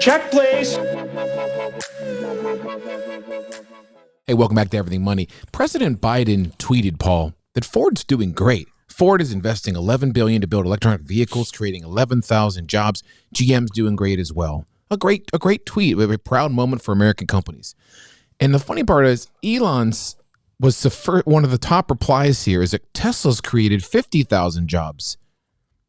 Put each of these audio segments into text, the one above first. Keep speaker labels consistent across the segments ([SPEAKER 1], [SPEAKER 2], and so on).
[SPEAKER 1] Check, please.
[SPEAKER 2] Hey, welcome back to Everything Money. President Biden tweeted, Paul, that Ford's doing great. Ford is investing $11 billion to build electronic vehicles, creating 11,000 jobs. GM's doing great as well. A great tweet, a proud moment for American companies. And the funny part is, Elon's was the first, one of the top replies here is that Tesla's created 50,000 jobs.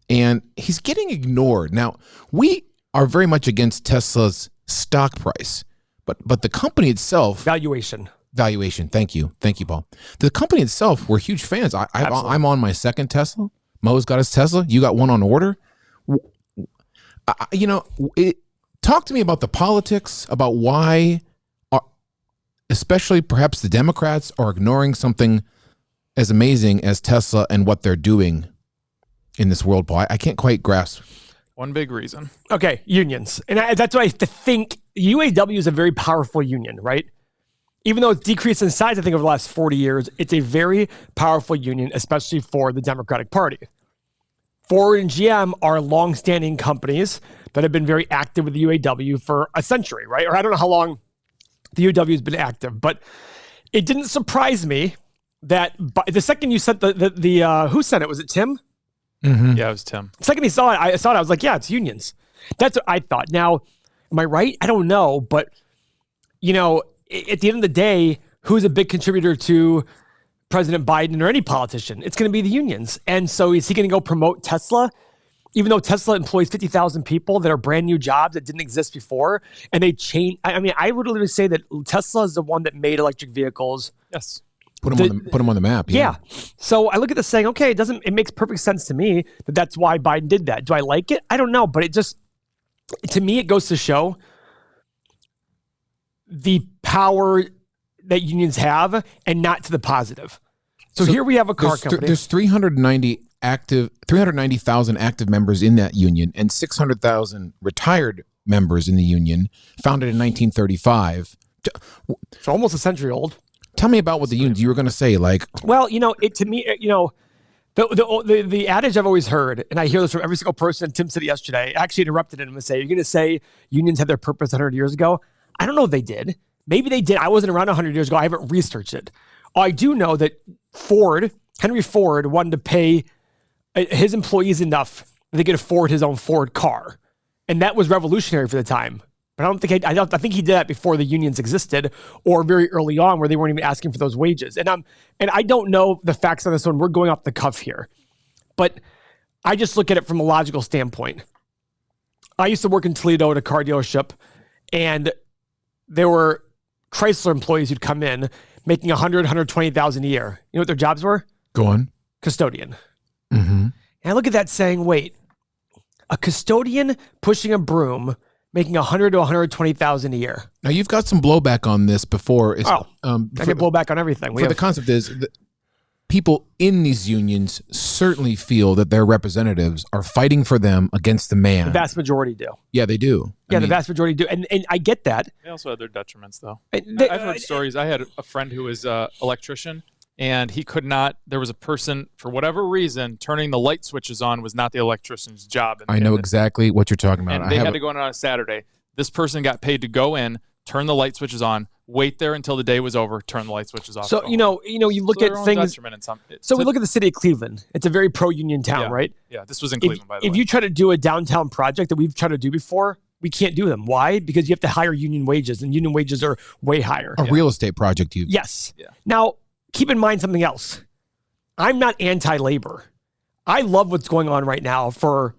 [SPEAKER 2] And he's getting ignored. Now, we are very much against Tesla's stock price, but the company itself... Valuation. Thank you, Paul. The company itself, we're huge fans. I'm on my second Tesla. Mo's got his Tesla. You got one on order. Talk to me about the politics, about why, especially perhaps the Democrats are ignoring something as amazing as Tesla and what they're doing in this world, Paul. I can't quite grasp.
[SPEAKER 3] One big reason.
[SPEAKER 1] Okay, unions. And that's why I think UAW is a very powerful union, right? Even though it's decreased in size, I think over the last 40 years, it's a very powerful union, especially for the Democratic Party. Ford and GM are longstanding companies that have been very active with the UAW for a century, right? Or I don't know how long the UAW has been active, but it didn't surprise me that the second you sent the who sent it? Was it Tim?
[SPEAKER 3] Mm-hmm. Yeah, it was Tim.
[SPEAKER 1] The second he saw it, I was like, yeah, it's unions. That's what I thought. Now, am I right? I don't know, but at the end of the day, who's a big contributor to President Biden or any politician? It's going to be the unions. And so is he going to go promote Tesla? Even though Tesla employs 50,000 people that are brand new jobs that didn't exist before, and they change. I mean, I would literally say that Tesla is the one that made electric vehicles.
[SPEAKER 3] Yes.
[SPEAKER 2] Put them on the map.
[SPEAKER 1] Yeah. So I look at this saying, okay, it makes perfect sense to me that that's why Biden did that. Do I like it? I don't know, but to me, it goes to show the power that unions have and not to the positive. So here we have a car company.
[SPEAKER 2] There's 390,000 active members in that union and 600,000 retired members in the union, founded in 1935.
[SPEAKER 1] So almost a century old.
[SPEAKER 2] Tell me about what the unions you were going to say.
[SPEAKER 1] Well, to me, the adage I've always heard, and I hear this from every single person. Tim said it yesterday. I actually interrupted him and say, "You're going to say unions had their purpose 100 years ago?" I don't know if they did. Maybe they did. I wasn't around 100 years ago. I haven't researched it. I do know that Henry Ford wanted to pay his employees enough that they could afford his own Ford car. And that was revolutionary for the time. But I think he did that before the unions existed or very early on where they weren't even asking for those wages. And I don't know the facts on this one. We're going off the cuff here. But I just look at it from a logical standpoint. I used to work in Toledo at a car dealership, and there were Chrysler employees who'd come in making $120,000 a year. You know what their jobs were?
[SPEAKER 2] Go on.
[SPEAKER 1] Custodian.
[SPEAKER 2] Mm-hmm.
[SPEAKER 1] And I look at that saying, wait, a custodian pushing a broom making $100,000 to $120,000 a year.
[SPEAKER 2] Now you've got some blowback on this before.
[SPEAKER 1] I get blowback on everything.
[SPEAKER 2] The concept is that people in these unions certainly feel that their representatives are fighting for them against the man.
[SPEAKER 1] The vast majority do.
[SPEAKER 2] Yeah, they do.
[SPEAKER 1] The vast majority do. And I get that.
[SPEAKER 3] They also have their detriments, though. I've heard stories. I had a friend who was an electrician, and he could not, there was a person, for whatever reason, turning the light switches on was not the electrician's job.
[SPEAKER 2] I know exactly what you're talking about.
[SPEAKER 3] And they had to go in on a Saturday. This person got paid to go in, turn the light switches on, wait there until the day was over, turn the light switches off.
[SPEAKER 1] So, you look at things. So we look at the city of Cleveland. It's a very pro-union town, right?
[SPEAKER 3] Yeah, this was in Cleveland, by the way.
[SPEAKER 1] If you try to do a downtown project that we've tried to do before, we can't do them. Why? Because you have to hire union wages, and union wages are way higher.
[SPEAKER 2] A real estate project,
[SPEAKER 1] Yes. Yeah. Now, keep in mind something else. I'm not anti-labor. I love what's going on right now for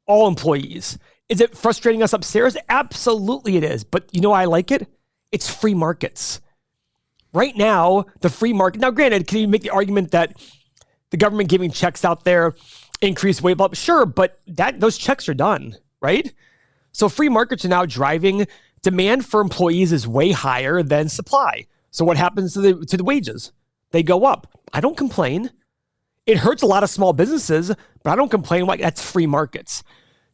[SPEAKER 1] all employees. Is it frustrating us upstairs? Absolutely it is. But you know why I like it? It's free markets. Right now, the free market. Now, granted, can you make the argument that the government giving checks out there increase wage? Sure, but those checks are done, right? So free markets are now driving demand for employees is way higher than supply. So what happens to the wages? They go up. I don't complain. It hurts a lot of small businesses, but I don't complain. Like, that's free markets.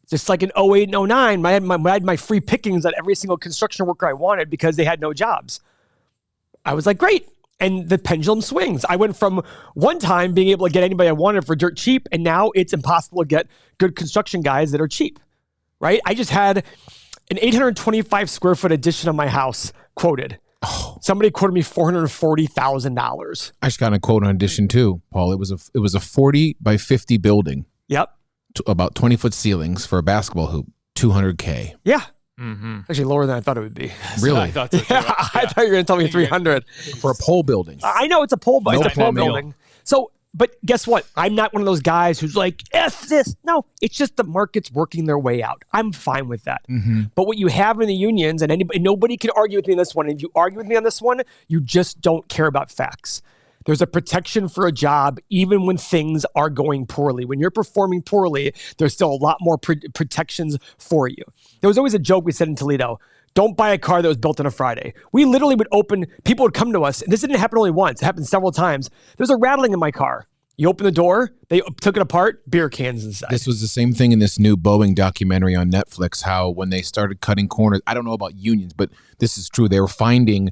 [SPEAKER 1] Just like in 08 and 09, I had my free pickings at every single construction worker I wanted because they had no jobs. I was like, great. And the pendulum swings. I went from one time being able to get anybody I wanted for dirt cheap, and now it's impossible to get good construction guys that are cheap, right? I just had An 825 square foot addition on my house quoted. Somebody quoted me $440,000.
[SPEAKER 2] I just got a quote on addition too, Paul. It was a 40 by 50 building.
[SPEAKER 1] Yep.
[SPEAKER 2] About 20-foot ceilings for a basketball hoop. $200K.
[SPEAKER 1] Yeah. Actually lower than I thought it would be.
[SPEAKER 2] Really?
[SPEAKER 3] I thought so too.
[SPEAKER 1] Yeah, I thought you were going to tell me 300
[SPEAKER 2] for a pole building.
[SPEAKER 1] I know it's a pole, but
[SPEAKER 2] No
[SPEAKER 1] it's a pole
[SPEAKER 2] plumbing.
[SPEAKER 1] building. So, but guess what? I'm not one of those guys who's like, F this. No, it's just the market's working their way out. I'm fine with that. But what you have in the unions, and nobody can argue with me on this one. And if you argue with me on this one, you just don't care about facts. There's a protection for a job even when things are going poorly. When you're performing poorly, there's still a lot more protections for you. There was always a joke we said in Toledo. Don't buy a car that was built on a Friday. We literally would people would come to us, and this didn't happen only once. It happened several times. There's a rattling in my car. You open the door, they took it apart, beer cans inside.
[SPEAKER 2] This was the same thing in this new Boeing documentary on Netflix, how when they started cutting corners, I don't know about unions, but this is true. They were finding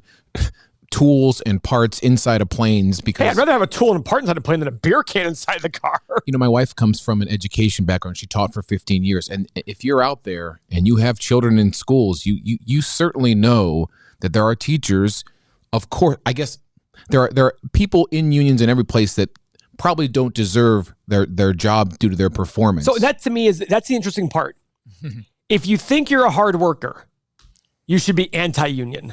[SPEAKER 2] tools and parts inside of planes because...
[SPEAKER 1] Hey, I'd rather have a tool and a part inside a plane than a beer can inside the car.
[SPEAKER 2] You know, my wife comes from an education background. She taught for 15 years. And if you're out there and you have children in schools, you certainly know that there are teachers, of course, I guess there are people in unions in every place that probably don't deserve their job due to their performance.
[SPEAKER 1] So that to me that's the interesting part. If you think you're a hard worker, you should be anti-union.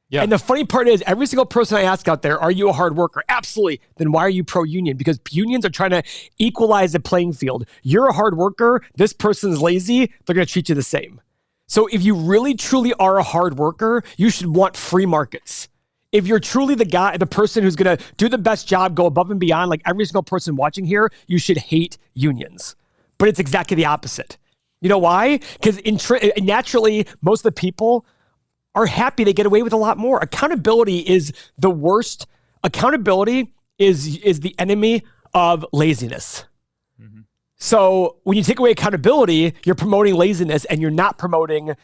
[SPEAKER 1] Yeah. And the funny part is, every single person I ask out there, are you a hard worker? Absolutely. Then why are you pro-union? Because unions are trying to equalize the playing field. You're a hard worker. This person's lazy. They're going to treat you the same. So if you really, truly are a hard worker, you should want free markets. If you're truly the person who's going to do the best job, go above and beyond, like every single person watching here, you should hate unions. But it's exactly the opposite. You know why? Because naturally, most of the people are happy they get away with a lot more. Accountability is the worst. Accountability is the enemy of laziness. So when you take away accountability, you're promoting laziness and you're not promoting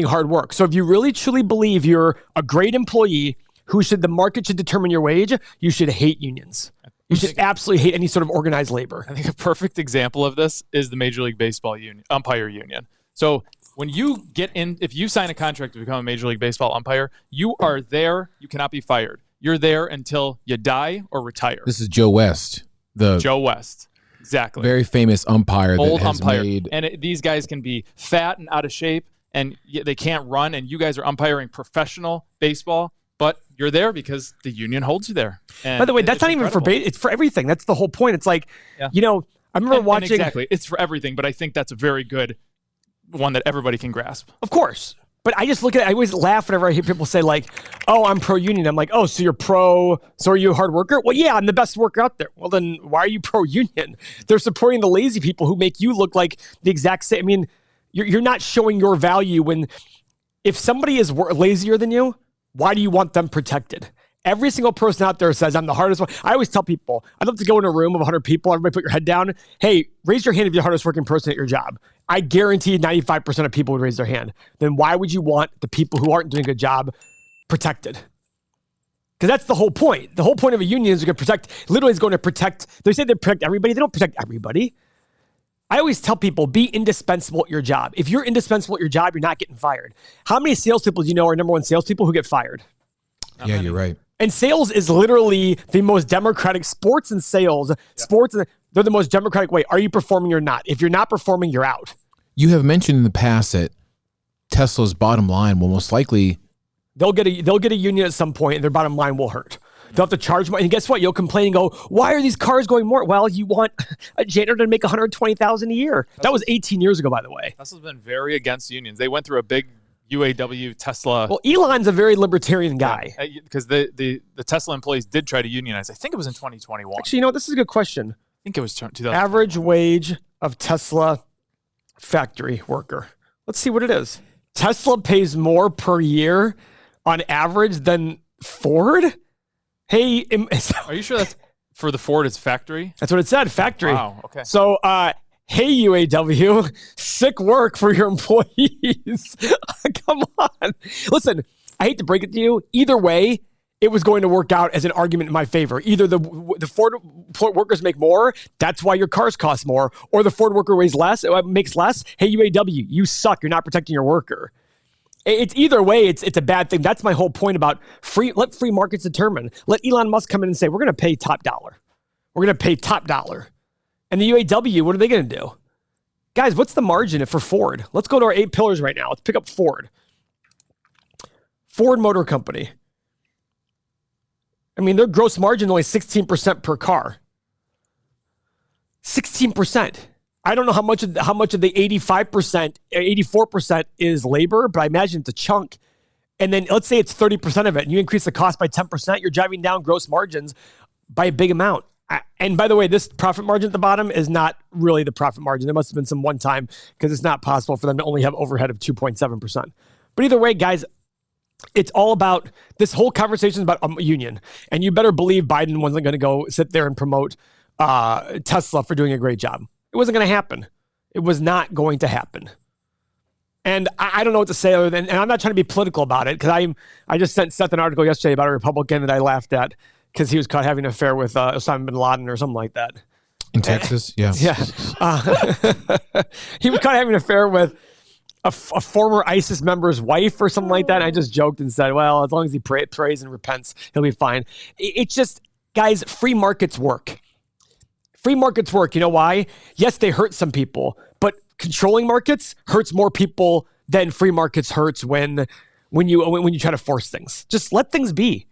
[SPEAKER 1] hard work. So if you really truly believe you're a great employee the market should determine your wage, you should hate unions. You should absolutely hate any sort of organized labor.
[SPEAKER 3] I think a perfect example of this is the Major League Baseball umpire union. So when you if you sign a contract to become a Major League Baseball umpire, you are there. You cannot be fired. You're there until you die or retire.
[SPEAKER 2] This is Joe West.
[SPEAKER 3] Joe West. Exactly.
[SPEAKER 2] Very famous umpire.
[SPEAKER 3] Old
[SPEAKER 2] that has
[SPEAKER 3] umpire.
[SPEAKER 2] Made...
[SPEAKER 3] And these guys can be fat and out of shape, and they can't run, and you guys are umpiring professional baseball, but you're there because the union holds you there. And
[SPEAKER 1] by the way, that's not even for it's for everything. That's the whole point. It's like, I remember watching...
[SPEAKER 3] exactly. It's for everything, but I think that's a very good one that everybody can grasp.
[SPEAKER 1] Of course. But I just I always laugh whenever I hear people say like, oh, I'm pro-union. I'm like, oh, so are you a hard worker? Well, yeah, I'm the best worker out there. Well, then why are you pro-union? They're supporting the lazy people who make you look like the exact same. I mean, you're not showing your value if somebody is lazier than you, why do you want them protected? Every single person out there says, I'm the hardest one. I always tell people, I'd love to go in a room of 100 people, everybody put your head down. Hey, raise your hand if you're the hardest working person at your job. I guarantee 95% of people would raise their hand. Then why would you want the people who aren't doing a good job protected? Because that's the whole point. The whole point of a union is going to protect, they say they protect everybody. They don't protect everybody. I always tell people, be indispensable at your job. If you're indispensable at your job, you're not getting fired. How many salespeople do you know are number one salespeople who get fired?
[SPEAKER 2] Yeah, you're right.
[SPEAKER 1] And sales is literally the most democratic sports and sales. Yeah. They're the most democratic way. Are you performing or not? If you're not performing, you're out.
[SPEAKER 2] You have mentioned in the past that Tesla's bottom line will most likely...
[SPEAKER 1] They'll get a union at some point and their bottom line will hurt. They'll have to charge more. And guess what? You'll complain and go, why are these cars going more? Well, you want a janitor to make $120,000 a year. That was 18 years ago, by the way.
[SPEAKER 3] Tesla's been very against unions. They went through a big UAW Tesla.
[SPEAKER 1] Well, Elon's a very libertarian guy.
[SPEAKER 3] Because the Tesla employees did try to unionize. I think it was in 2021.
[SPEAKER 1] Actually, this is a good question.
[SPEAKER 3] I think it was 2000.
[SPEAKER 1] Average wage of Tesla factory worker. Let's see what it is. Tesla pays more per year on average than Ford? Hey,
[SPEAKER 3] are you sure that's for the Ford? It's factory?
[SPEAKER 1] That's what it said, factory.
[SPEAKER 3] Wow, okay.
[SPEAKER 1] So, hey, UAW, sick work for your employees. Come on. Listen, I hate to break it to you. Either way, it was going to work out as an argument in my favor. Either the Ford workers make more, that's why your cars cost more, or the Ford worker makes less. Hey, UAW, you suck. You're not protecting your worker. It's either way, it's a bad thing. That's my whole point about let free markets determine. Let Elon Musk come in and say, we're going to pay top dollar. We're going to pay top dollar. And the UAW, what are they going to do? Guys, what's the margin for Ford? Let's go to our 8 pillars right now. Let's pick up Ford. Ford Motor Company. I mean, their gross margin is only 16% per car. 16%. I don't know how much of the 85%, 84% is labor, but I imagine it's a chunk. And then let's say it's 30% of it, and you increase the cost by 10%, you're driving down gross margins by a big amount. And by the way, this profit margin at the bottom is not really the profit margin. There must have been some one time because it's not possible for them to only have overhead of 2.7%. But either way, guys, it's all about this whole conversation is about a union. And you better believe Biden wasn't going to go sit there and promote Tesla for doing a great job. It wasn't going to happen. It was not going to happen. And I don't know what to say other than, and I'm not trying to be political about it because I just sent Seth an article yesterday about a Republican that I laughed at because he was caught having an affair with Osama bin Laden or something like that.
[SPEAKER 2] In Texas? Yeah.
[SPEAKER 1] Yeah. He was caught having an affair with a former ISIS member's wife or something like that. And I just joked and said, well, as long as he prays and repents, he'll be fine. It's just, guys, free markets work. Free markets work. You know why? Yes, they hurt some people, but controlling markets hurts more people than free markets hurts when you try to force things. Just let things be.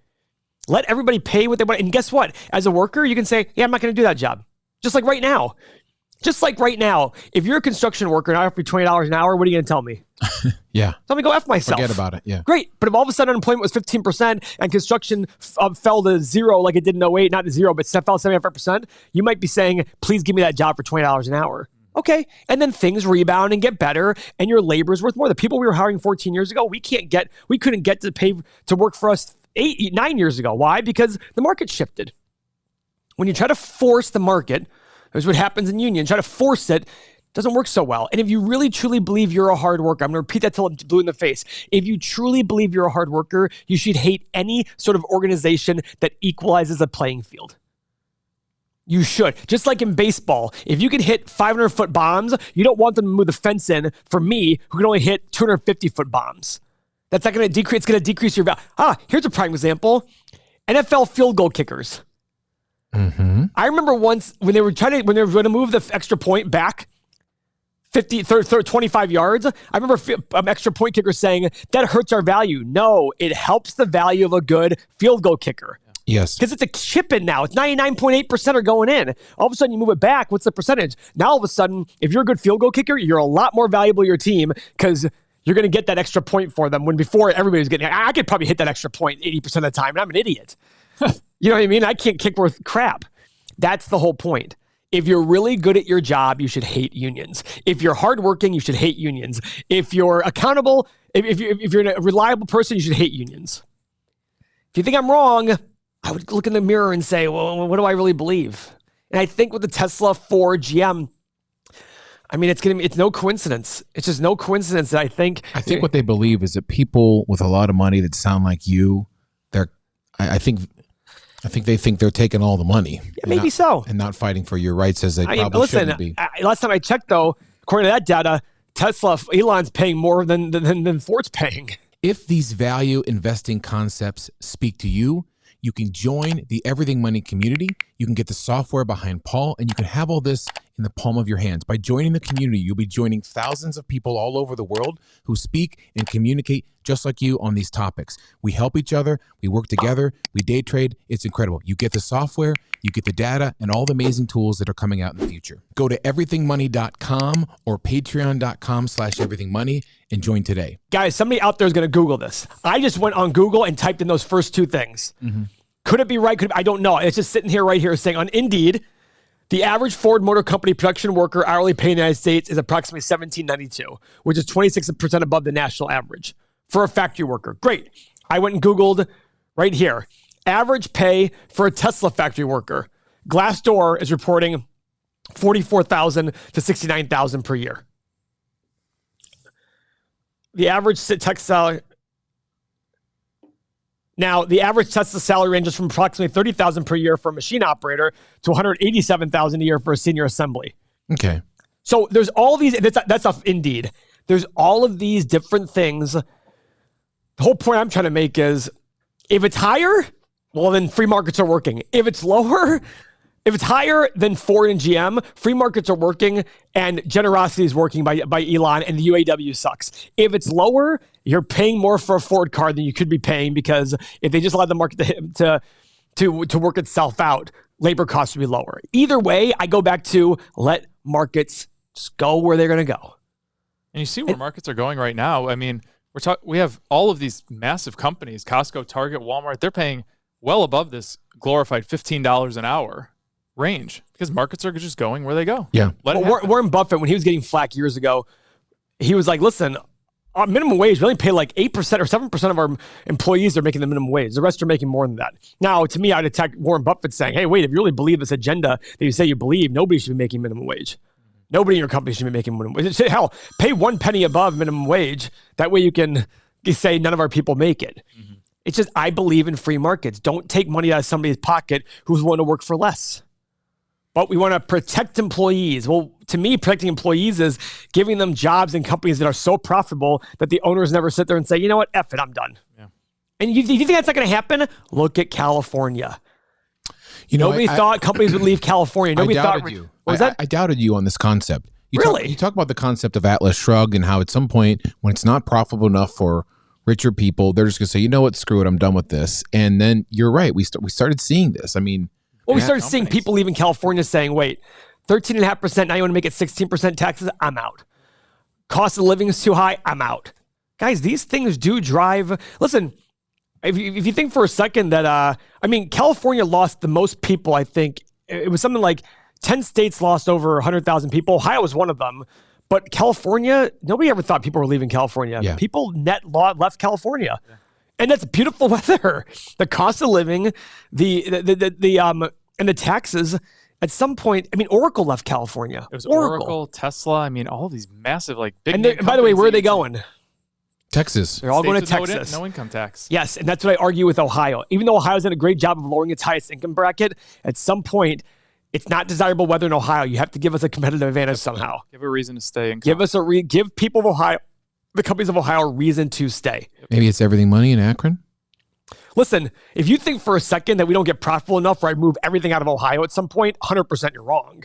[SPEAKER 1] Let everybody pay what they want. And guess what? As a worker, you can say, yeah, I'm not going to do that job. Just like right now. If you're a construction worker and I offer you $20 an hour, what are you going to tell me?
[SPEAKER 2] Yeah.
[SPEAKER 1] Tell me go F myself.
[SPEAKER 2] Forget about it. Yeah.
[SPEAKER 1] Great. But if all of a sudden unemployment was 15% and construction fell to zero like it did in 08, not to zero, but fell 75%, you might be saying, please give me that job for $20 an hour. Okay. And then things rebound and get better and your labor is worth more. The people we were hiring 14 years ago, we couldn't get to pay to work for us 9 years ago. Why? Because the market shifted. When you try to force the market, that's what happens in unions. Try to force it, doesn't work so well. And if you really truly believe you're a hard worker, I'm going to repeat that till I'm blue in the face. If you truly believe you're a hard worker, you should hate any sort of organization that equalizes a playing field. You should. Just like in baseball, if you can hit 500-foot bombs, you don't want them to move the fence in for me, who can only hit 250-foot bombs. That's not going to decrease. It's going to decrease your value. Here's a prime example. NFL field goal kickers.
[SPEAKER 2] Mm-hmm.
[SPEAKER 1] I remember once when they were going to move the extra point back 25 yards. I remember an extra point kicker saying that hurts our value. No, it helps the value of a good field goal kicker.
[SPEAKER 2] Yes.
[SPEAKER 1] Because it's a chip in now. It's 99.8% are going in. All of a sudden you move it back. What's the percentage? Now all of a sudden, if you're a good field goal kicker, you're a lot more valuable to your team because you're going to get that extra point for them when before everybody was getting, I could probably hit that extra point 80% of the time and I'm an idiot. You know what I mean? I can't kick worth crap. That's the whole point. If you're really good at your job, you should hate unions. If you're hardworking, you should hate unions. If you're accountable, if you're a reliable person, you should hate unions. If you think I'm wrong, I would look in the mirror and say, well, what do I really believe? And I think with the Tesla, Ford, GM, I mean, it's no coincidence. It's just no coincidence that I think
[SPEAKER 2] what they believe is that people with a lot of money that sound like you, I think they think they're taking all the money. Yeah,
[SPEAKER 1] maybe so.
[SPEAKER 2] And not fighting for your rights as they probably shouldn't be.
[SPEAKER 1] Last time I checked, though, according to that data, Tesla, Elon's paying more than Ford's paying.
[SPEAKER 2] If these value investing concepts speak to you, you can join the Everything Money community. You can get the software behind Paul, and you can have all this in the palm of your hands. By joining the community, you'll be joining thousands of people all over the world who speak and communicate just like you on these topics. We help each other. We work together. We day trade. It's incredible. You get the software, you get the data, and all the amazing tools that are coming out in the future. Go to everythingmoney.com or patreon.com/everythingmoney and join today.
[SPEAKER 1] Guys, somebody out there is going to Google this. I just went on Google and typed in those first two things. Mm-hmm. Could it be right? I don't know. It's just sitting here right here saying on Indeed, the average Ford Motor Company production worker hourly pay in the United States is approximately $17.92, which is 26% above the national average for a factory worker. Great. I went and Googled right here. Average pay for a Tesla factory worker. Glassdoor is reporting $44,000 to $69,000 per year. The average tech salary. Now, the average Tesla salary ranges from approximately $30,000 per year for a machine operator to $187,000 a year for a senior assembly.
[SPEAKER 2] Okay.
[SPEAKER 1] So there's all these, that's off Indeed. There's all of these different things. The whole point I'm trying to make is if it's higher, well, then free markets are working. If it's lower, if it's higher than Ford and GM, free markets are working and generosity is working by Elon and the UAW sucks. If it's lower, you're paying more for a Ford car than you could be paying because if they just allowed the market to work itself out, labor costs would be lower. Either way, I go back to let markets just go where they're going to go.
[SPEAKER 3] And you see where markets are going right now. I mean, we have all of these massive companies, Costco, Target, Walmart, they're paying well above this glorified $15 an hour range because markets are just going where they go.
[SPEAKER 2] Yeah.
[SPEAKER 1] Warren Buffett, when he was getting flack years ago, he was like, listen, our minimum wage, we only pay like 8% or 7% of our employees are making the minimum wage. The rest are making more than that. Now, to me, I'd attack Warren Buffett saying, hey, wait, if you really believe this agenda that you say you believe, nobody should be making minimum wage. Nobody in your company should be making minimum wage. Hell, pay 1 penny above minimum wage. That way you can say none of our people make it. Mm-hmm. It's just, I believe in free markets. Don't take money out of somebody's pocket who's willing to work for less. But we want to protect employees. Well, to me, protecting employees is giving them jobs in companies that are so profitable that the owners never sit there and say, you know what, F it, I'm done. Yeah. And you think that's not going to happen? Look at California. Nobody thought companies would leave California. Nobody thought
[SPEAKER 2] you. I doubted you on this concept. You talk about the concept of Atlas Shrugged and how at some point when it's not profitable enough for richer people, they're just going to say, you know what, screw it, I'm done with this. And then you're right. We started seeing this. I mean,
[SPEAKER 1] well, we started seeing people leaving California saying, wait, 13.5%, now you want to make it 16% taxes? I'm out. Cost of living is too high? I'm out. Guys, these things do drive. Listen, if you think for a second that, California lost the most people, I think. It was something like 10 states lost over 100,000 people. Ohio was one of them. But California, nobody ever thought people were leaving California. Yeah. People left California. Yeah. And that's beautiful weather. The cost of living, and the taxes. At some point, Oracle left California.
[SPEAKER 3] It was Oracle, Tesla. All these massive, big.
[SPEAKER 1] And by the way, where are they going?
[SPEAKER 2] Texas.
[SPEAKER 1] They're all going to Texas.
[SPEAKER 3] No income tax.
[SPEAKER 1] Yes, and that's what I argue with Ohio. Even though Ohio's done a great job of lowering its highest income bracket, at some point, it's not desirable weather in Ohio. You have to give us a competitive advantage somehow.
[SPEAKER 3] Give a reason to stay.
[SPEAKER 1] Give people of Ohio, the companies of Ohio, a reason to stay.
[SPEAKER 2] Maybe it's everything money in Akron.
[SPEAKER 1] Listen, if you think for a second that we don't get profitable enough where I move everything out of Ohio at some point, 100% you're wrong.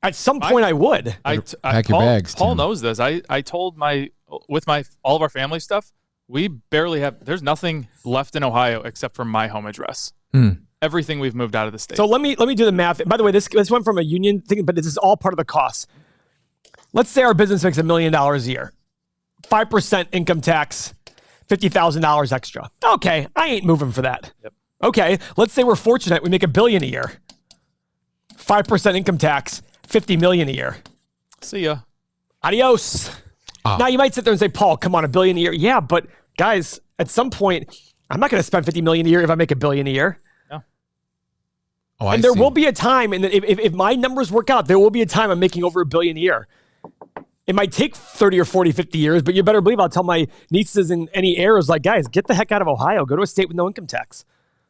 [SPEAKER 1] At some point, I would.
[SPEAKER 2] Pack your bags.
[SPEAKER 3] Paul knows this. I told all of our family stuff, we barely have, there's nothing left in Ohio except for my home address. Everything we've moved out of the state.
[SPEAKER 1] So let me do the math. By the way, this went from a union thing, but this is all part of the cost. Let's say our business makes $1 million a year. 5% income tax, $50,000 extra. Okay, I ain't moving for that. Yep. Okay, let's say we're fortunate. We make $1 billion a year. 5% income tax, $50 million a year.
[SPEAKER 3] See ya.
[SPEAKER 1] Adios. Now you might sit there and say, Paul, come on, $1 billion a year. Yeah, but guys, at some point, I'm not going to spend $50 million a year if I make $1 billion a year.
[SPEAKER 3] No.
[SPEAKER 1] And there will be a time, and if my numbers work out, there will be a time I'm making over $1 billion a year. It might take 30 or 40, 50 years, but you better believe I'll tell my nieces and any heirs, guys, get the heck out of Ohio. Go to a state with no income tax.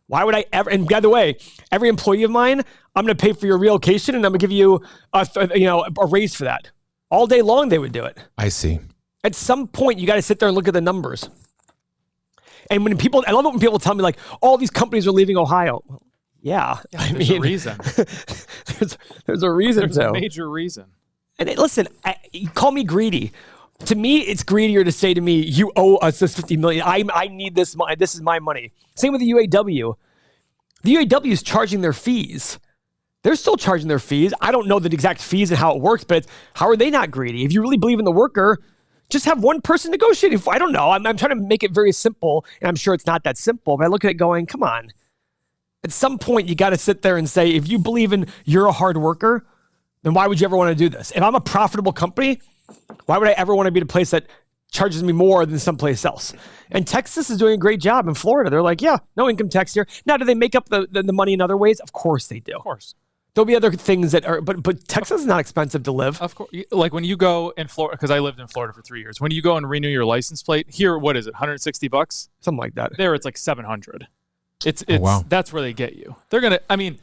[SPEAKER 1] Why would I ever? And by the way, every employee of mine, I'm going to pay for your relocation, and I'm going to give you a raise for that. All day long, they would do it.
[SPEAKER 2] I see.
[SPEAKER 1] At some point, you got to sit there and look at the numbers. And I love it when people tell me all these companies are leaving Ohio. Well, yeah,
[SPEAKER 3] there's a reason.
[SPEAKER 1] there's a reason.
[SPEAKER 3] There's a major reason.
[SPEAKER 1] And listen, you call me greedy. To me, it's greedier to say to me, you owe us this $50 million. I need this money. This is my money. Same with the UAW. The UAW is charging their fees. They're still charging their fees. I don't know the exact fees and how it works, but how are they not greedy? If you really believe in the worker, just have one person negotiating. I don't know. I'm trying to make it very simple, and I'm sure it's not that simple, but I look at it going, come on. At some point, you got to sit there and say, if you believe in you're a hard worker, then why would you ever want to do this? If I'm a profitable company, why would I ever want to be at a place that charges me more than someplace else? And Texas is doing a great job. In Florida, they're like, yeah, no income tax here. Now, do they make up the money in other ways? Of course they do.
[SPEAKER 3] Of course.
[SPEAKER 1] there'll be other things that are, but Texas is not expensive to live.
[SPEAKER 3] Of course, like when you go in Florida, because I lived in Florida for 3 years. When you go and renew your license plate here, what is it? $160?
[SPEAKER 1] Something like that.
[SPEAKER 3] There, it's like $700. It's
[SPEAKER 2] wow.
[SPEAKER 3] That's where they get you. They're gonna. I mean,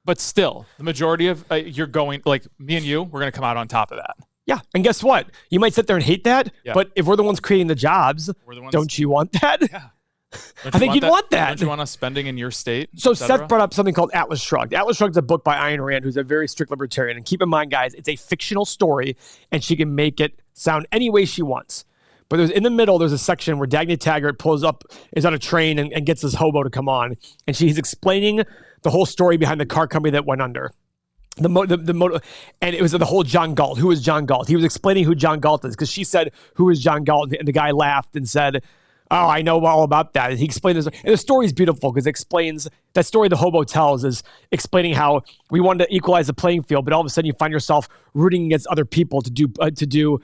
[SPEAKER 3] but still, the majority of you're going like me and you. We're gonna come out on top of that.
[SPEAKER 1] Yeah, and guess what? You might sit there and hate that, but if we're the ones creating the jobs, don't you want that?
[SPEAKER 3] Yeah.
[SPEAKER 1] I think you'd want that.
[SPEAKER 3] Don't you want us spending in your state?
[SPEAKER 1] So Seth brought up something called Atlas Shrugged. Atlas Shrugged is a book by Ayn Rand, who's a very strict libertarian. And keep in mind, guys, it's a fictional story, and she can make it sound any way she wants. But in the middle, there's a section where Dagny Taggart pulls up, is on a train, and gets this hobo to come on. And he's explaining the whole story behind the car company that went under. And it was the whole John Galt. Who is John Galt? He was explaining who John Galt is because she said, "Who is John Galt?" And the guy laughed and said, "Oh, I know all about that." And he explained this. And the story is beautiful because it explains that story the hobo tells is explaining how we wanted to equalize the playing field, but all of a sudden you find yourself rooting against other people to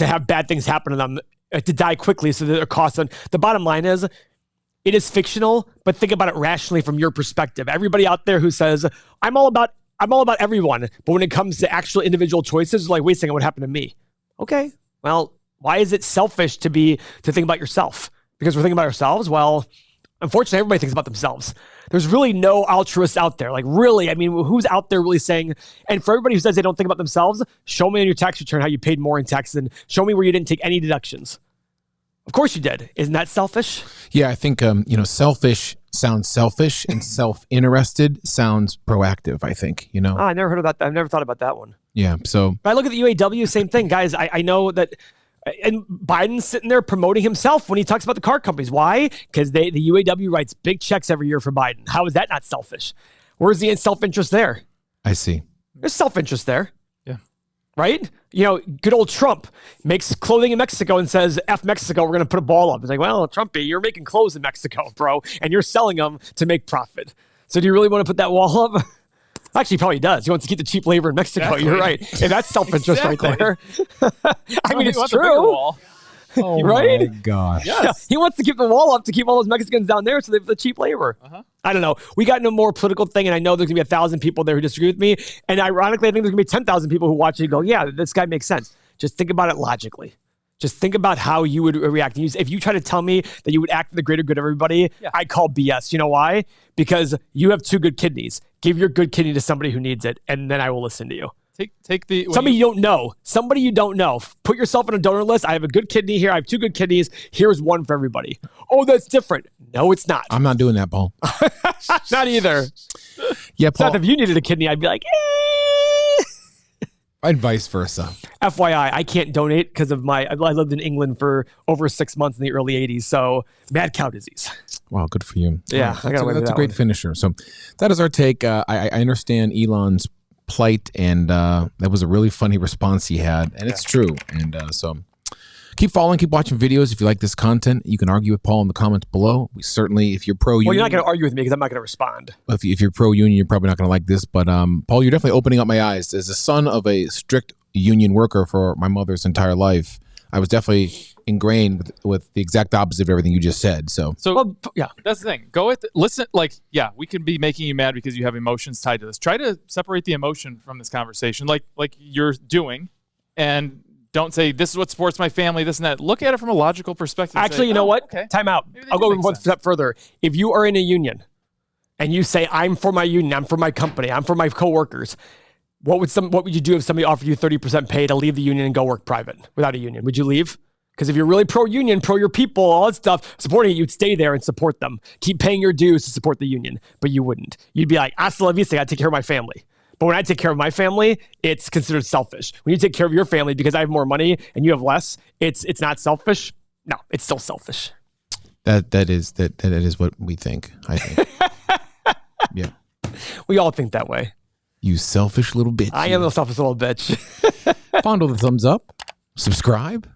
[SPEAKER 1] have bad things happen to them, to die quickly so that it costs them. The bottom line is, it is fictional, but think about it rationally from your perspective. Everybody out there who says, I'm all about everyone, but when it comes to actual individual choices, it's like, wait a second, what happened to me? Okay, well, why is it selfish to think about yourself? Because we're thinking about ourselves? Well, unfortunately, everybody thinks about themselves. There's really no altruists out there. Like, really, I mean, who's out there really saying, and for everybody who says they don't think about themselves, show me on your tax return how you paid more in taxes and show me where you didn't take any deductions. Of course you did. Isn't that selfish?
[SPEAKER 2] Yeah, I think, selfish sounds selfish and self-interested sounds proactive, I think,
[SPEAKER 1] I never heard of that. I've never thought about that one.
[SPEAKER 2] Yeah, so.
[SPEAKER 1] But I look at the UAW, same thing. Guys, I know that, and Biden's sitting there promoting himself when he talks about the car companies. Why? Because the UAW writes big checks every year for Biden. How is that not selfish? Where's the self-interest there?
[SPEAKER 2] I see.
[SPEAKER 1] There's self-interest there.
[SPEAKER 3] Yeah.
[SPEAKER 1] Right? Good old Trump makes clothing in Mexico and says, F Mexico, we're going to put a ball up. It's like, well, Trumpy, you're making clothes in Mexico, bro, and you're selling them to make profit. So do you really want to put that wall up? Actually, he probably does. He wants to keep the cheap labor in Mexico. Exactly. You're right. And that's self-interest right there. I mean, it's true.
[SPEAKER 2] Oh,
[SPEAKER 1] right?
[SPEAKER 2] My gosh.
[SPEAKER 1] Yes. Yeah. He wants to keep the wall up to keep all those Mexicans down there so they have the cheap labor.
[SPEAKER 3] Uh-huh.
[SPEAKER 1] I don't know. We got into a more political thing, and I know there's going to be 1,000 people there who disagree with me. And ironically, I think there's going to be 10,000 people who watch it and go, yeah, this guy makes sense. Just think about it logically. Just think about how you would react. If you try to tell me that you would act for the greater good of everybody, I call BS. You know why? Because you have 2 good kidneys. Give your good kidney to somebody who needs it, and then I will listen to you. Somebody you don't know. Somebody you don't know. Put yourself on a donor list. I have a good kidney here. I have 2 good kidneys. Here's one for everybody. Oh, that's different. No, it's not.
[SPEAKER 2] I'm not doing that, Paul.
[SPEAKER 1] Not either.
[SPEAKER 2] Yeah, Paul.
[SPEAKER 1] Not if you needed a kidney, I'd be like,
[SPEAKER 2] And vice versa.
[SPEAKER 1] FYI, I can't donate because of I lived in England for over 6 months in the early 80s. So mad cow disease.
[SPEAKER 2] Wow, good for you.
[SPEAKER 1] Yeah,
[SPEAKER 2] that's a great finisher. So that is our take. I understand Elon's plight, and that was a really funny response he had, and it's true. And so keep following, keep watching videos. If you like this content, you can argue with Paul in the comments below. We certainly, if you're pro-union.
[SPEAKER 1] Well, you're not going to argue with me because I'm not going to respond.
[SPEAKER 2] If you're pro-union, you're probably not going to like this. But Paul, you're definitely opening up my eyes. As the son of a strict union worker for my mother's entire life, I was definitely ingrained with the exact opposite of everything you just said. So
[SPEAKER 1] yeah,
[SPEAKER 3] that's the thing. Go with listen. We can be making you mad because you have emotions tied to this. Try to separate the emotion from this conversation, like you're doing, and don't say this is what supports my family, this and that. Look at it from a logical perspective.
[SPEAKER 1] Actually, you know what? Okay. Time out. I'll go one step further. If you are in a union and you say, I'm for my union, I'm for my company, I'm for my coworkers, what would you do if somebody offered you 30% pay to leave the union and go work private without a union? Would you leave? Because if you're really pro-union, pro your people, all that stuff, supporting it, you'd stay there and support them. Keep paying your dues to support the union, but you wouldn't. You'd be like, hasta la vista, I take care of my family. But when I take care of my family, it's considered selfish. When you take care of your family because I have more money and you have less, it's not selfish. No, it's still selfish.
[SPEAKER 2] That is what we think, I think. Yeah.
[SPEAKER 1] We all think that way.
[SPEAKER 2] You selfish little bitch.
[SPEAKER 1] I am a selfish little bitch.
[SPEAKER 2] Fondle the thumbs up. Subscribe.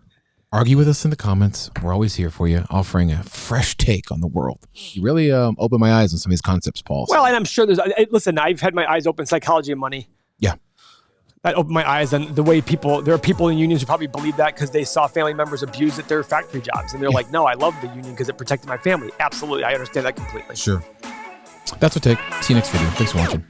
[SPEAKER 2] Argue with us in the comments. We're always here for you, offering a fresh take on the world. You really opened my eyes on some of these concepts, Paul.
[SPEAKER 1] Well, and I'm sure listen, I've had my eyes open, psychology and money.
[SPEAKER 2] Yeah.
[SPEAKER 1] That opened my eyes on the way there are people in unions who probably believe that because they saw family members abused at their factory jobs. And they're like, no, I love the union because it protected my family. Absolutely. I understand that completely.
[SPEAKER 2] Sure. That's our take. See you next video. Thanks for watching.